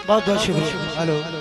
बहुत बहुत शुक्रिया। हेलो हेलो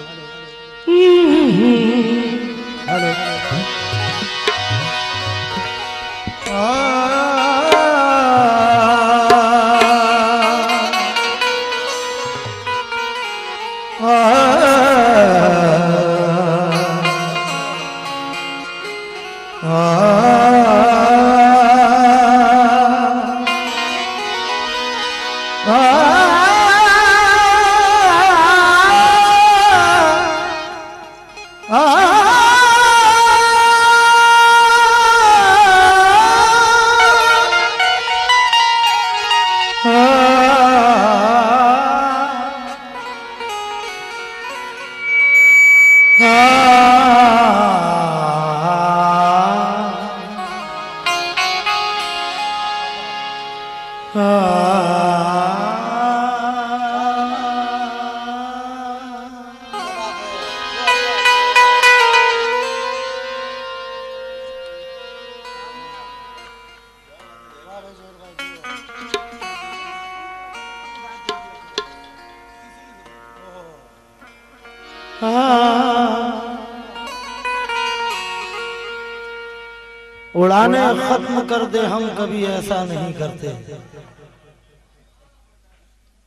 उड़ाने खत्म कर दे हम कभी ऐसा नहीं करते।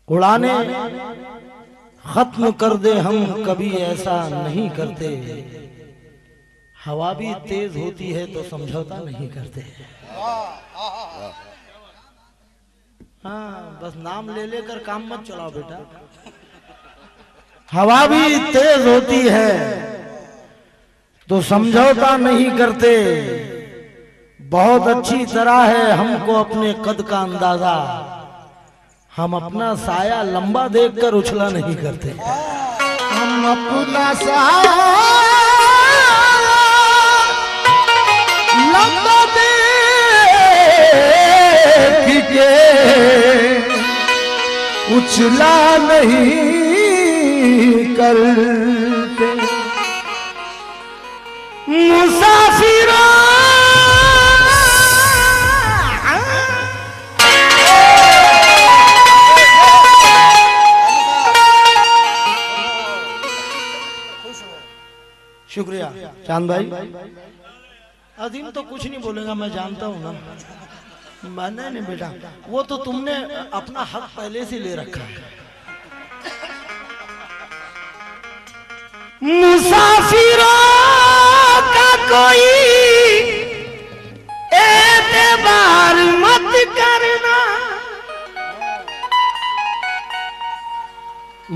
उड़ाने खत्म कर दे हम कभी ऐसा नहीं करते। हवा भी तेज होती है तो समझौता नहीं करते। हाँ बस नाम ले लेकर काम मत चलाओ बेटा। हवा भी तेज होती है तो समझौता नहीं करते। बहुत अच्छी तरह है हमको अपने कद का अंदाजा। हम अपना साया लंबा देखकर उछला नहीं करते। हम अपना साया लंबा देख के उछला नहीं करते। मुसाफिरों शुक्रिया चांद भाई। अजीम तो कुछ नहीं बोलेगा, मैं जानता हूँ ना। मैंने नहीं बेटा, वो तो तुमने अपना हक पहले से ले रखा है। मुसाफिरों का कोई एतबार मत करना।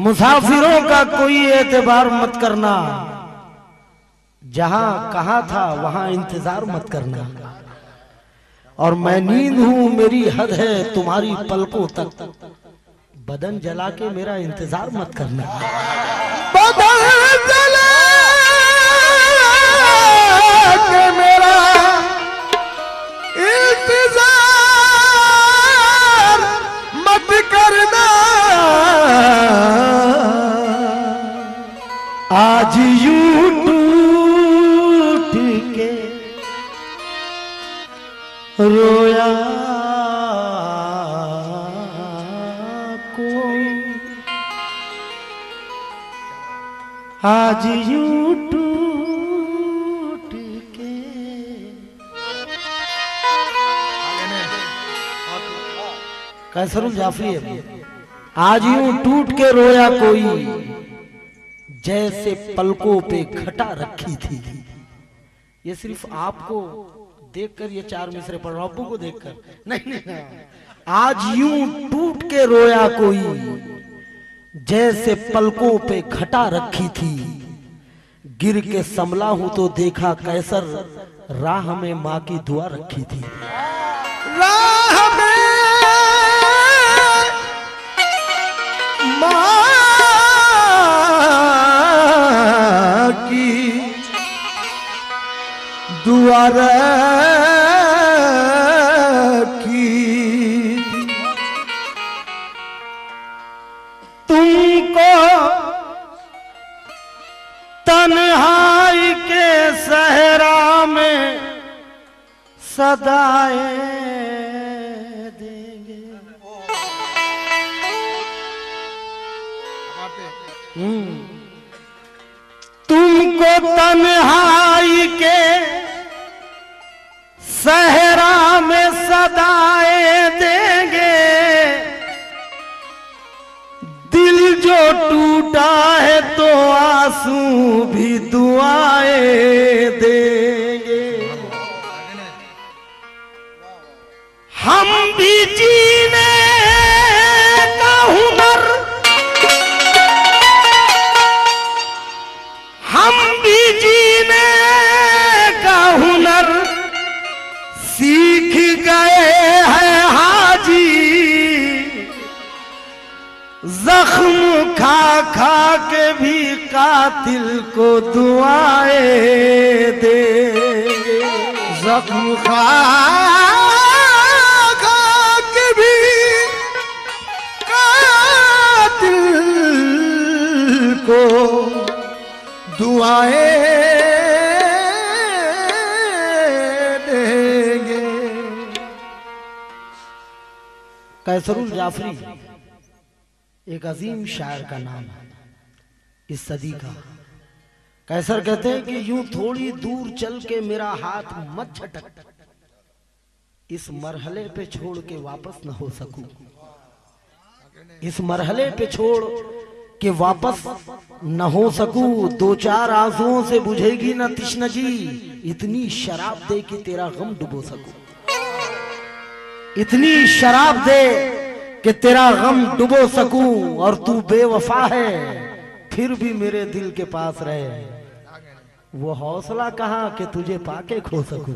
मुसाफिरों का कोई एतबार मत करना। जहां कहा था वहां इंतजार मत करना। और मैं नींद हूं मेरी हद है तुम्हारी पलकों तक। बदन जला के मेरा इंतजार मत करना। बदन जला के मेरा इंतजार मत करना। आज यूं टूट के रोया कोई आज यूं टूट के। कैसरुल जाफरी है। आज यूं टूट के रोया कोई जैसे पलकों पे घटा रखी थी। ये सिर्फ आपको देखकर ये 4 मिसरे पढ़ रहा हूं, को देखकर नहीं। आज यूं टूट के रोया कोई जैसे पलकों पे घटा रखी थी। गिर के संभला हूं तो देखा कैसर राह में माँ की दुआ रखी थी। राह में माँ की दुआ रखी। तुमको तन्हाई के सहरा में सदाए देंगे। तुमको तन्हाई के सहरा में सदाए देंगे। दिल जो टूटा है तो आंसू भी दुआएं देंगे। हम भी जीने का हुनर, हम भी जीने का हुनर सीख गए हैं हाजी। जख्म खा खा के भी कातिल को दुआएं देंगे। जख्म खा के भी कातिल को दुआएं देंगे। कैसरुल जाफरी एक अजीम शायर का नाम है इस सदी का। कैसर कहते हैं कि यूं थोड़ी दूर चल के मेरा हाथ मत झटक, इस मरहले पे छोड़ के वापस न हो सकूं। इस मरहले पे छोड़ के वापस न हो सकूं। 2-4 आंसुओं से बुझेगी न तिश्नगी, इतनी शराब दे कि तेरा गम डुबो सकूं। इतनी शराब दे कि तेरा गम डुबो सकूं। और तू बेवफा है फिर भी मेरे दिल के पास रहे। वो हौसला कहाँ कि तुझे पाके खो सकूं।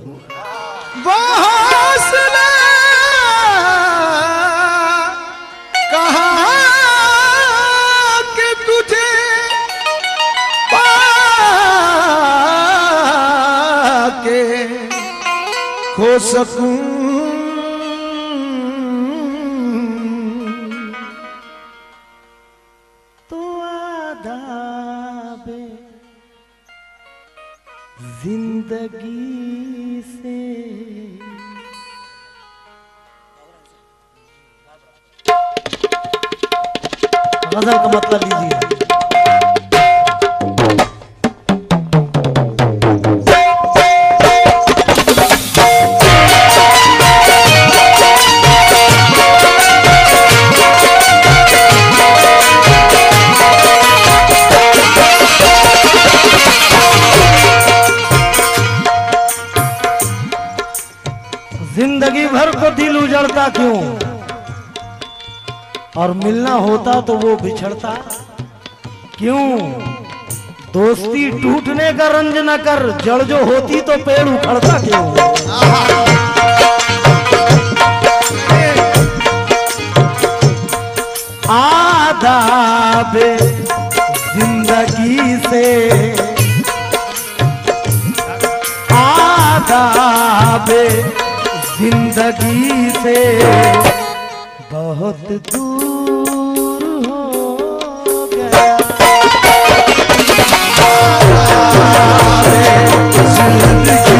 वो हौसला कहाँ कि तुझे पाके खो सकूं। जिंदगी से गजल का मतलब लीजिए। जिंदगी भर को दिल उजड़ता क्यों, और मिलना होता तो वो बिछड़ता क्यों। दोस्ती टूटने का रंज न कर, जड़ जो होती तो पेड़ उखड़ता क्यों। आदाबे जिंदगी से, आदाबे जिंदगी से बहुत दूर हो गया। जिंदगी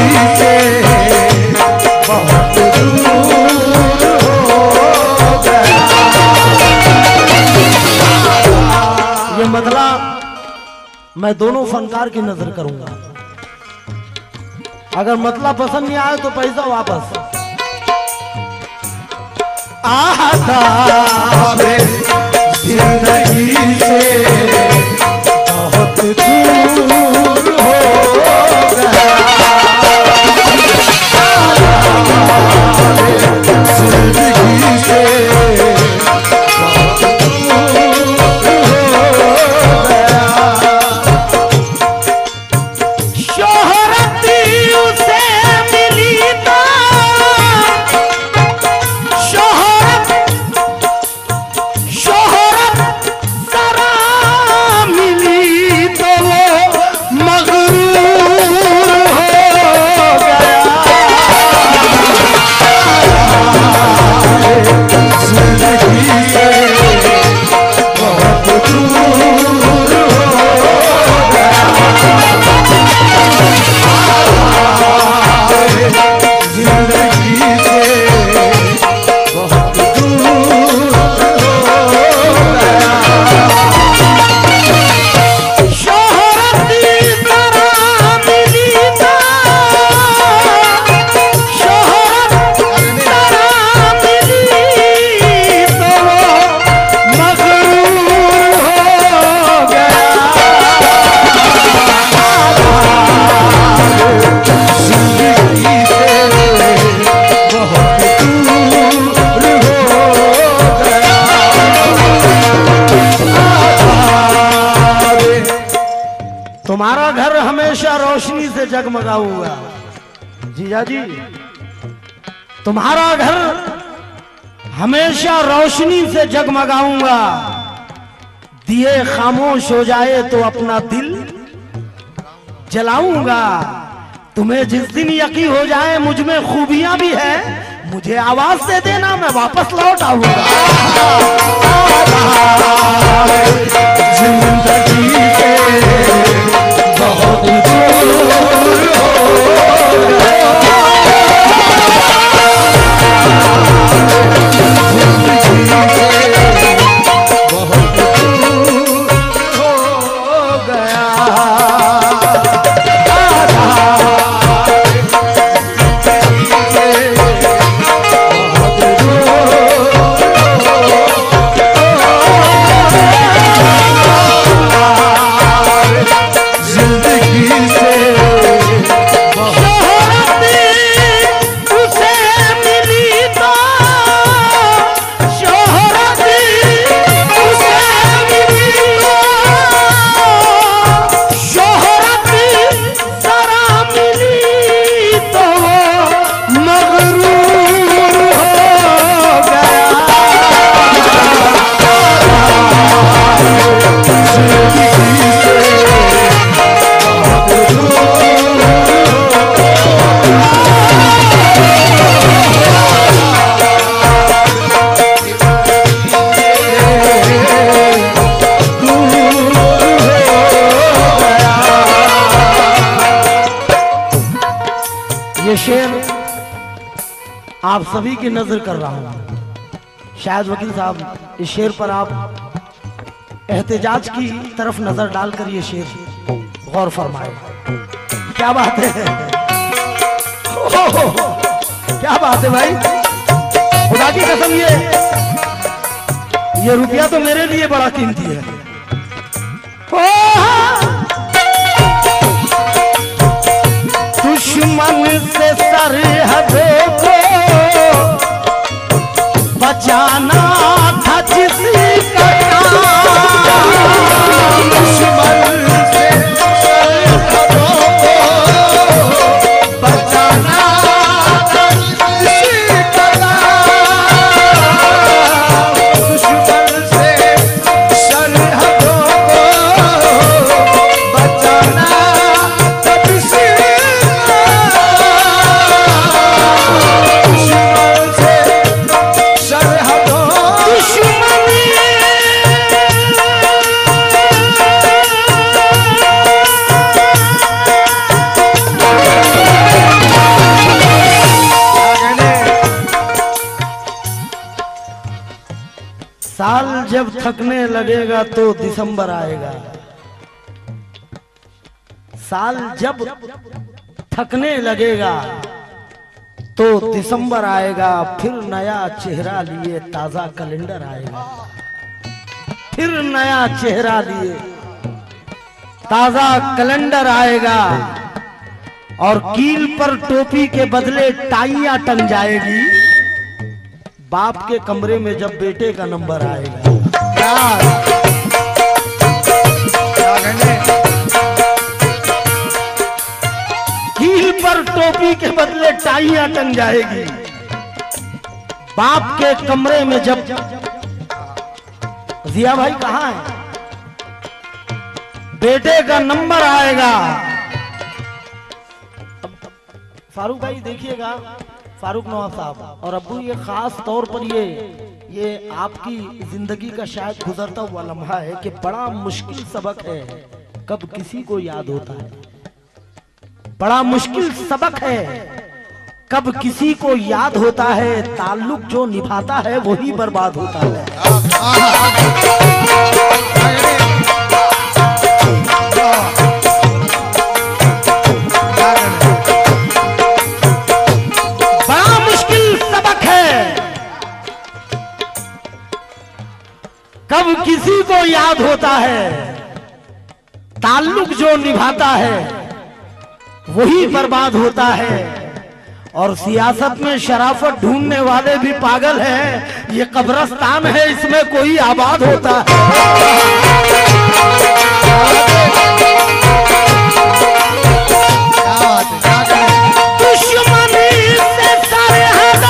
मैं दोनों फनकार की नजर करूंगा। अगर मतलब पसंद नहीं आए तो पैसा वापस। जिंदगी से बहुत दूर हो गया, जिंदगी से बहुत दूर हो गया। शोहरत उसे मिली तो शोहरत जरा मिली तो वो मगरूर हो गया। जिंदगी से बहुत दूर हो गया, जिंदगी से बहुत दूर हो गया। शोहरत जरा मिली तो शोहरत जरा मिली तो वो मगरूर हो गया। जिंदगी से बहुत दूर हो गया। तुम्हारा घर हमेशा रोशनी से जगमगाऊंगा जीजा जी, तुम्हारा घर हमेशा रोशनी से जगमगाऊंगा। दिए खामोश हो जाए तो अपना दिल जलाऊंगा। तुम्हें जिस दिन यकीन हो जाए मुझ में खूबियां भी है, मुझे आवाज दे देना, मैं वापस लौट आऊंगा। जिंदगी से बहुत दूर हो गया, जिंदगी से बहुत दूर हो गया। ये शेर आप सभी की नजर कर रहा हूं। शायद वकील साहब इस शेर पर आप एहतजाज की तरफ नजर डालकर ये शेर गौर फरमाए। क्या बात है, क्या बात है भाई, खुदा की कसम ये रुपया तो मेरे लिए बड़ा कीमती है। दुश्मन से सरहदों को बचाना था जिसका काम, दुश्मन से सरहदों को बचाना था जिसका काम, दुश्मन से सरहदों को बचाना था जिसका साल जब थकने लगेगा तो दिसंबर आएगा। साल जब थकने लगेगा तो दिसंबर आएगा, फिर नया चेहरा लिए ताजा कैलेंडर आएगा, फिर नया चेहरा लिए ताजा कैलेंडर आएगा, और कील पर टोपी के बदले टाइयां टंग जाएगी। बाप के कमरे में जब बेटे का नंबर आएगा, कील पर टोपी के बदले टाइयां टंग जाएगी। बाप के कमरे में जब जिया भाई कहां है, बेटे का नंबर आएगा। फारूक भाई देखिएगा, फारूक नवाब साहब और अब्बू, ये खास तौर पर ये आपकी जिंदगी का शायद गुजरता हुआ लम्हा है कि बड़ा मुश्किल सबक है कब किसी को याद होता है। बड़ा मुश्किल सबक है कब किसी को याद होता है। ताल्लुक जो निभाता है वही बर्बाद होता है। बड़ा मुश्किल सबक है कब किसी को याद होता है। ताल्लुक जो निभाता है वही बर्बाद होता है। और सियासत में शराफत ढूंढने वाले भी पागल हैं। ये कब्रिस्तान है, इसमें कोई आबाद होता है। दुश्मनी से सरहदा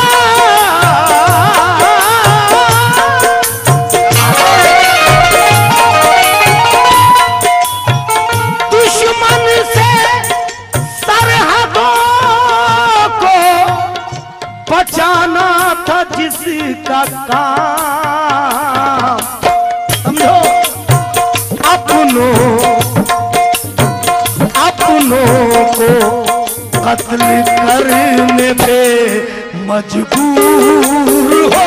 बचाना था जिसका काम, समझो, अपनों को कत्ल करने पे मजबूर हो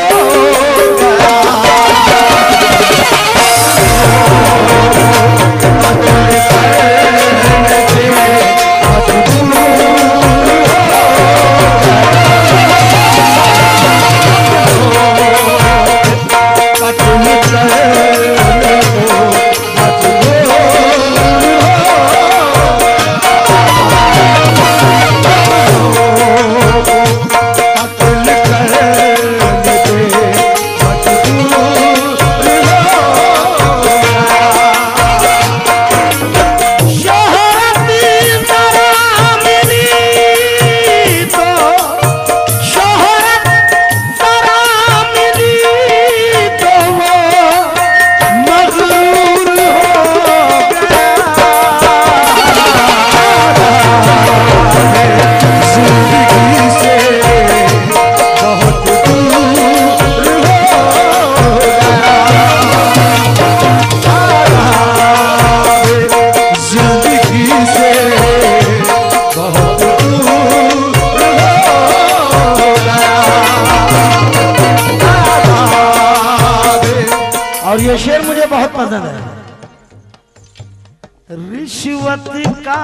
रिश्वत का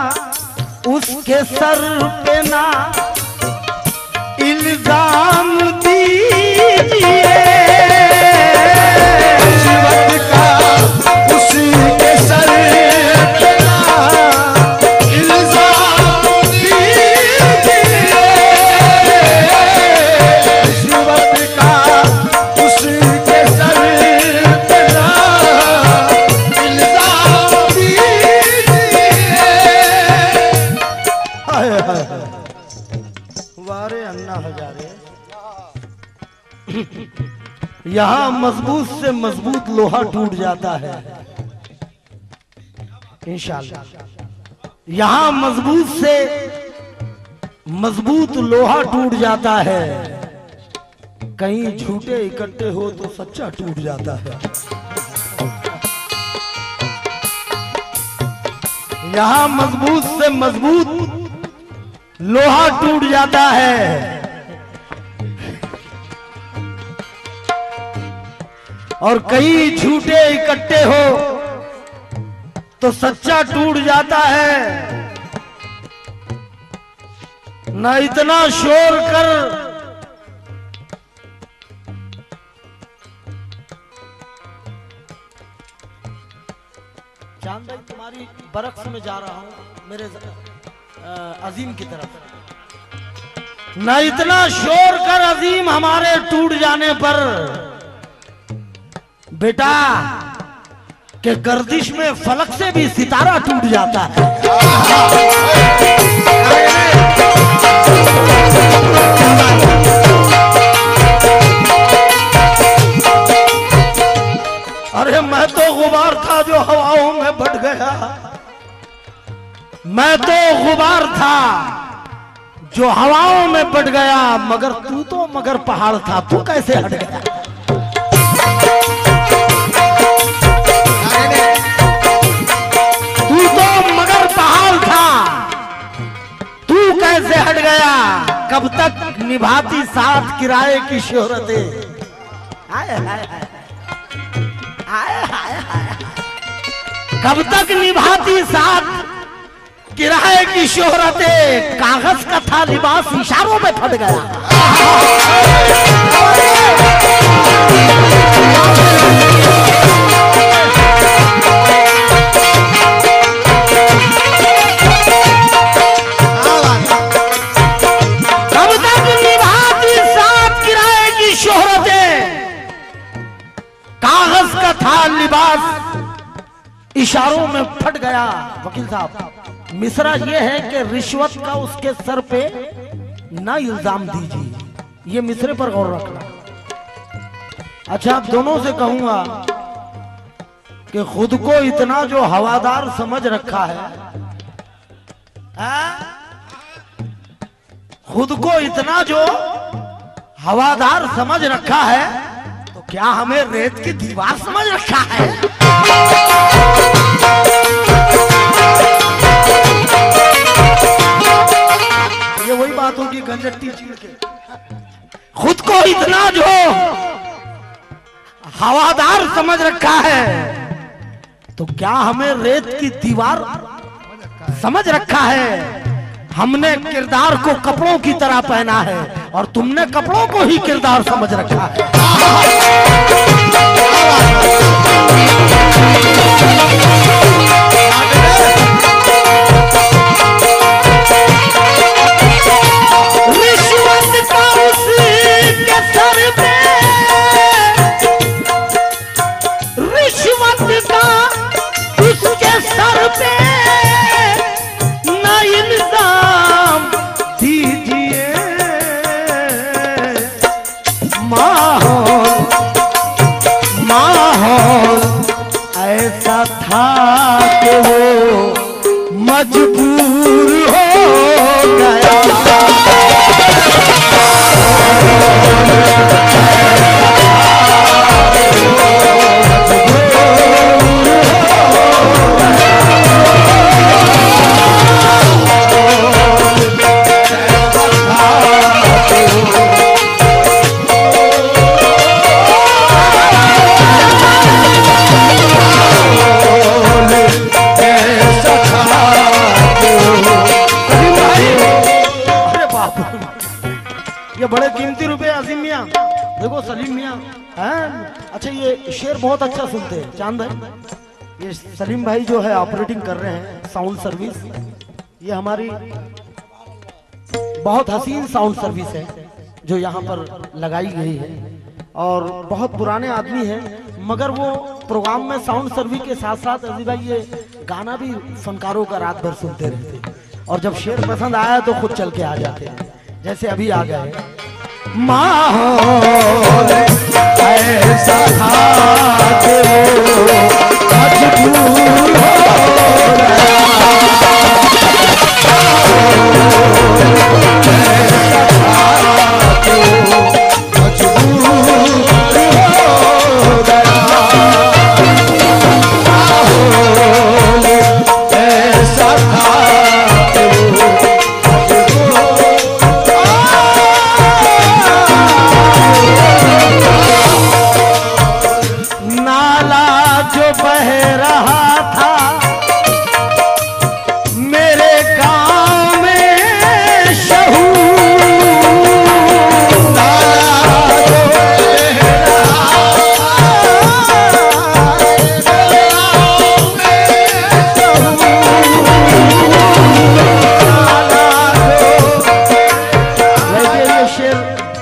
उसके सर पे ना इल्जाम दीजिए। रिश्वत का उसके सर पे ना इल्जाम दीजिए। रिश्वत का उसके सर पे ना इल्जाम वारे अन्ना हजारे। यहां मजबूत से मजबूत लोहा टूट जाता है इंशाअल्लाह। यहां मजबूत से मजबूत लोहा टूट जाता है। कहीं झूठे इकट्ठे हो तो सच्चा टूट जाता है। यहां मजबूत से मजबूत लोहा टूट जाता है। और कई झूठे इकट्ठे हो तो सच्चा टूट जाता है। ना इतना शोर कर चांद भाई, तुम्हारी बरक्स में जा रहा हूं मेरे अजीम की तरफ। न इतना शोर कर अजीम हमारे टूट जाने पर बेटा के गर्दिश में फलक से भी सितारा टूट जाता है। अरे मैं तो गुबार था जो हवाओं में बढ़ गया, मैं तो गुबार था जो हवाओं में बढ़ गया, मगर तू तो मगर पहाड़ था, तू कैसे हट गया? तू तो मगर पहाड़ था, तू कैसे हट गया? कब तक निभाती साथ किराए की शोहरतें? हाय हाय हाय हाय हाय हाय, कब तक निभाती साथ किराए की शोहरतें? कागज का था लिबास इशारों में फट गया। कब तक निभाती साथ किराए की शोहरतें? कागज का था लिबास इशारों में फट गया। वकील साहब, मिसरा यह है कि रिश्वत का उसके सर पे ना इल्जाम दीजिए, ये मिसरे पर गौर रखना। अच्छा, आप दोनों से कहूंगा कि खुद को इतना जो हवादार समझ रखा है, खुद को इतना जो हवादार समझ रखा है, तो क्या हमें रेत की दीवार समझ रखा है? ये वही बात होगी गंजट्टी चीड़ के। खुद को इतना जो हवादार समझ रखा है, तो क्या हमें रेत की दीवार समझ रखा है? हमने किरदार को कपड़ों की तरह पहना है और तुमने कपड़ों को ही किरदार समझ रखा है। मजबूर हो गया। ये बड़े कीमती रुपए अजीम मियाँ, देखो सलीम मियाँ हैं। अच्छा, ये शेर बहुत अच्छा सुनते हैं चांद भाई। ये सलीम भाई जो है ऑपरेटिंग कर रहे हैं साउंड सर्विस। ये हमारी बहुत हसीन साउंड सर्विस है जो यहाँ पर लगाई गई है, और बहुत पुराने आदमी हैं, मगर वो प्रोग्राम में साउंड सर्विस के साथ साथ अजीम भाई ये गाना भी फनकारों का रात भर सुनते रहते, और जब शेर पसंद आया तो खुद चल के आ जाते हैं, जैसे अभी आ गए। माहौल ऐसा था कि वो मजबूर हो गया।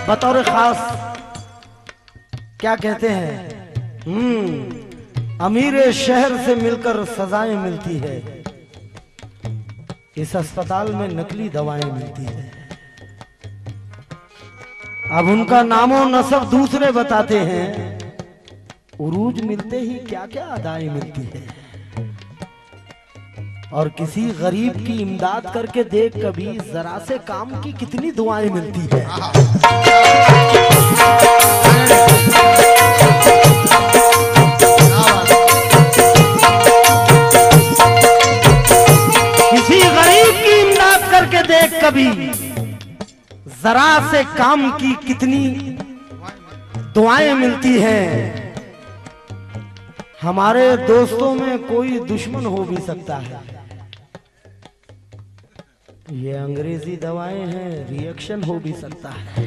बतौर खास क्या कहते हैं, अमीर शहर से मिलकर सजाएं मिलती है, इस अस्पताल में नकली दवाएं मिलती है। अब उनका नामो नसब दूसरे बताते हैं, उरूज मिलते ही क्या क्या अदाएं मिलती है। और किसी गरीब की इमदाद करके देख कभी, जरा से काम की कितनी दुआएं मिलती है। किसी गरीब की इमदाद करके देख कभी, जरा से काम की कितनी दुआएं मिलती हैं। हमारे दोस्तों में कोई दुश्मन हो भी सकता है, ये अंग्रेजी दवाएं हैं, रिएक्शन हो भी सकता है।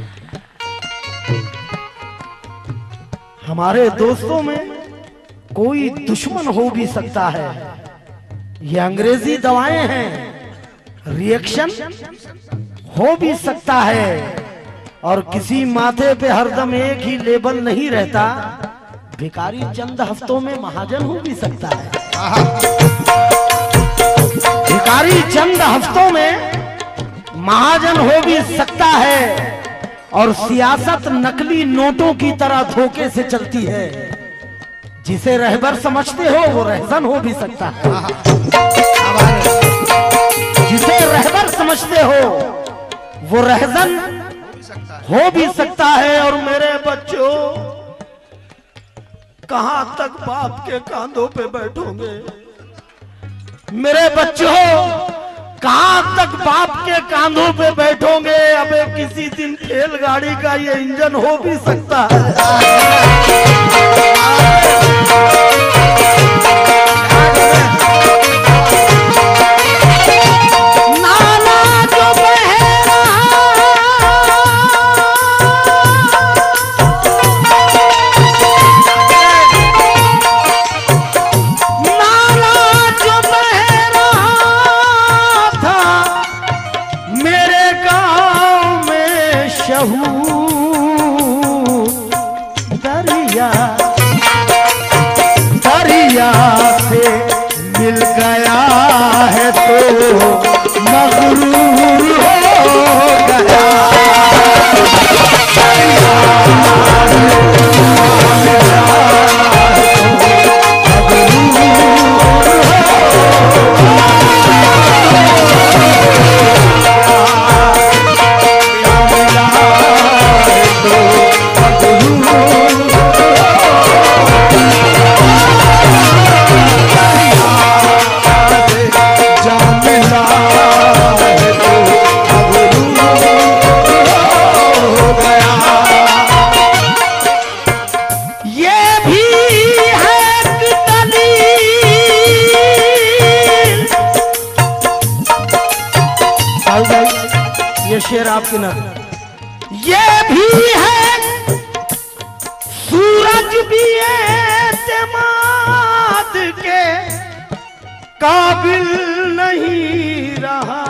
हमारे दोस्तों में कोई दुश्मन हो भी सकता है, ये अंग्रेजी दवाएं हैं, रिएक्शन हो भी सकता है। और किसी माथे पे हरदम एक ही लेबल नहीं रहता, भिखारी चंद हफ्तों में महाजन हो भी सकता है। भिखारी चंद हफ्तों में महाजन हो भी सकता है। और सियासत नकली नोटों की तरह धोखे से चलती है, जिसे रहबर समझते हो वो रहजन हो भी सकता है। जिसे रहबर समझते हो वो रहजन हो भी सकता है। और मेरे बच्चों, कहां तक बाप के कांधों पे बैठोगे? मेरे बच्चों, कहां तक बाप के कांधों पे बैठोगे? अबे किसी दिन रेलगाड़ी का ये इंजन हो भी सकता है। दरिया से मिल गया है तो मगरूर हो गया। ये शेर आपकी नजर, ये भी है सूरज भी एतमाद के काबिल नहीं रहा।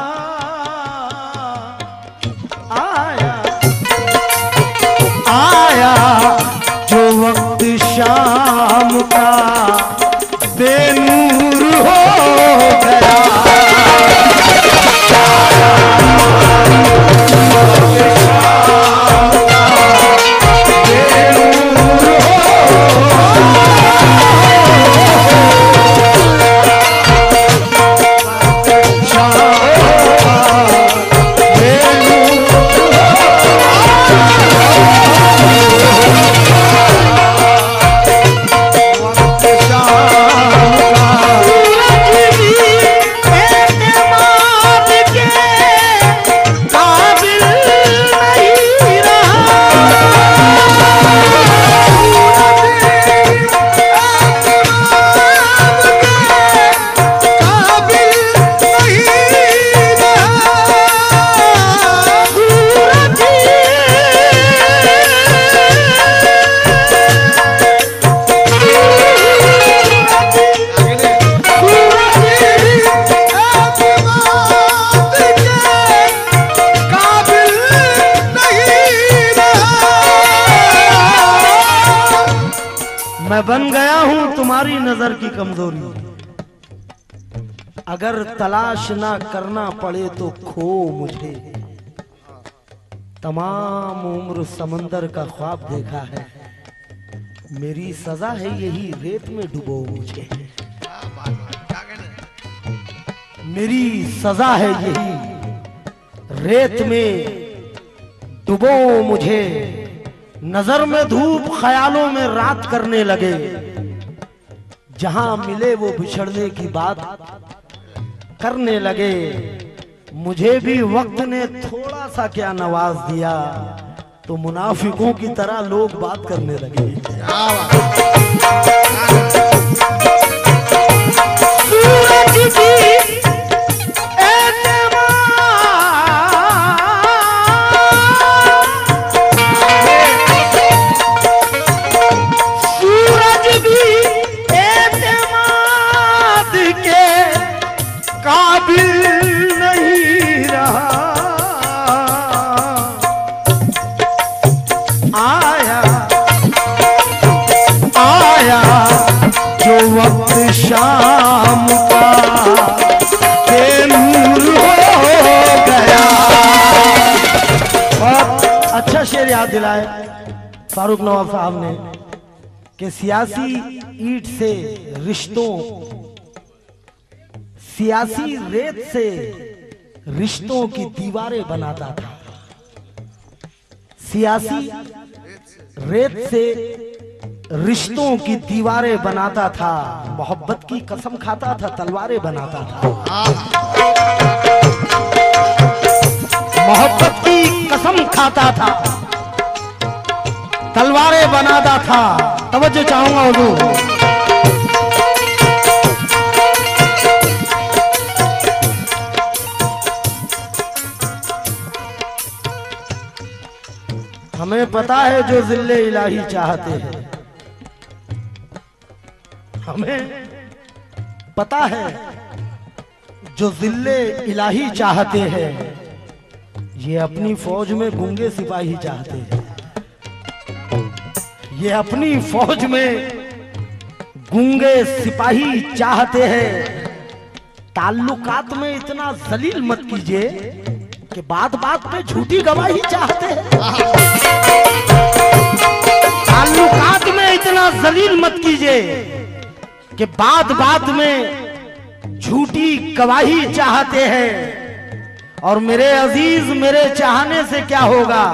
आया जो वक्त शाम का बेनूर हो गया। मैं बन गया हूं तुम्हारी नजर की कमजोरी। अगर तलाश ना करना पड़े तो खो मुझे। तमाम उम्र समंदर का ख्वाब देखा है, मेरी सजा है यही रेत में डुबो मुझे। मेरी सजा है यही रेत में डुबो मुझे। नजर में धूप ख्यालों में रात करने लगे। जहां मिले वो बिछड़ने की बात करने लगे। मुझे भी वक्त ने थोड़ा सा क्या नवाज दिया तो मुनाफिकों की तरह लोग बात करने लगे। सूरज की शाम का के नूर हो गया। बहुत अच्छा शेर याद दिलाए फारूक नवाब साहब ने कि सियासी ईंट से रिश्तों, सियासी रेत से रिश्तों की दीवारें बनाता था। सियासी रेत से रिश्तों की दीवारें बनाता था। मोहब्बत की कसम खाता था, तलवारें बनाता था। मोहब्बत की कसम खाता था, तलवारें बनाता था। तवज्जो चाहूंगा हुजूर। हमें पता है जो जिल्ले इलाही चाहते हैं, हमें पता है जो जिल्ले इलाही चाहते हैं, ये अपनी फौज में गूंगे सिपाही चाहते हैं। ये अपनी फौज में गूंगे सिपाही चाहते हैं। ताल्लुकात में इतना जलील मत कीजिए कि बात बात पे झूठी गवाही चाहते हैं। ताल्लुकात में इतना जलील मत कीजिए कि बात बात में झूठी गवाही चाहते हैं। और मेरे अजीज, मेरे चाहने से क्या होगा?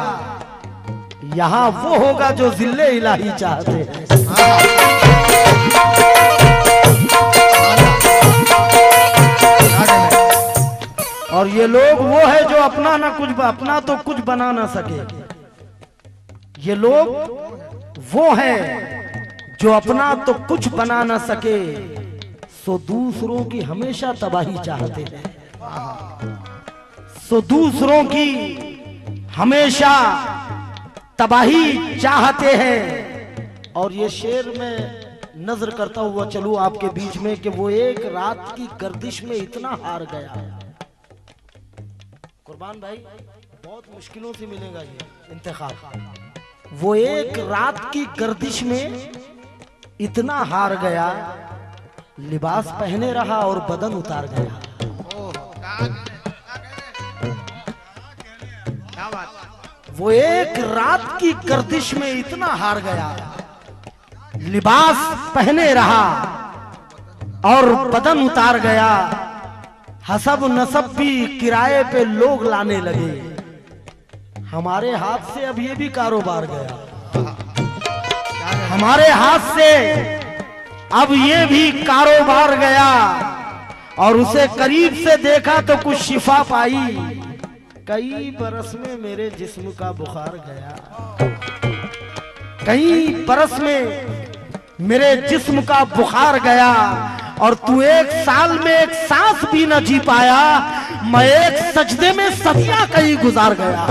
यहां वो होगा जो जिल्ले इलाही चाहते हैं। और ये लोग वो है जो अपना ना कुछ, अपना तो कुछ बना ना सके। ये लोग वो है जो अपना तो कुछ बना ना सके, सो दूसरों की हमेशा तबाही चाहते हैं। सो दूसरों की हमेशा तबाही चाहते हैं। और ये शेर में नजर करता हुआ चलूं आपके बीच में कि वो एक रात की गर्दिश में इतना हार गया। कुर्बान भाई, बहुत मुश्किलों से मिलेगा ये इंतखाब। वो एक रात की गर्दिश में इतना हार गया, लिबास पहने रहा और बदन उतार गया। वो एक रात की गर्दिश में इतना हार गया, लिबास पहने रहा और बदन उतार गया। हसब नसब भी किराए पे लोग लाने लगे। हमारे हाथ से अब ये भी कारोबार गया। हमारे हाथ से अब ये भी कारोबार गया। और उसे करीब से देखा तो कुछ शिफा पाई। कई बरस में मेरे जिस्म का बुखार गया। कई बरस में मेरे जिस्म का बुखार गया। और तू एक साल में एक सांस भी न जी पाया। मैं एक सजदे में सदियां कहीं गुजार गया।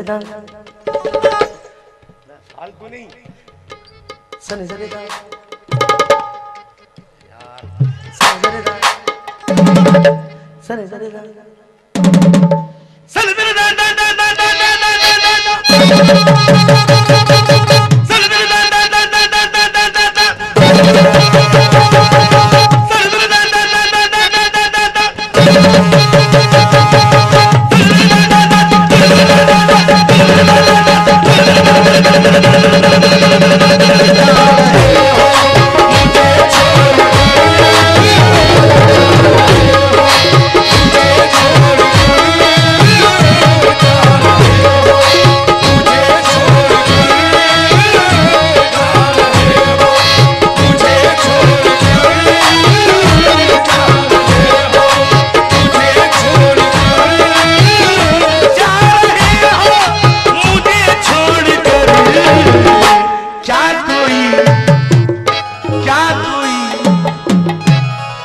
दा फालतू नहीं सनी सरे दा सनी सरे दा सनी सरे दा सनी सरे दा दा दा दा दा दा दा सनी सरे दा दा दा दा दा दा दा दा सनी सरे दा दा दा दा दा दा दा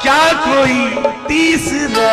क्या कोई तीसरा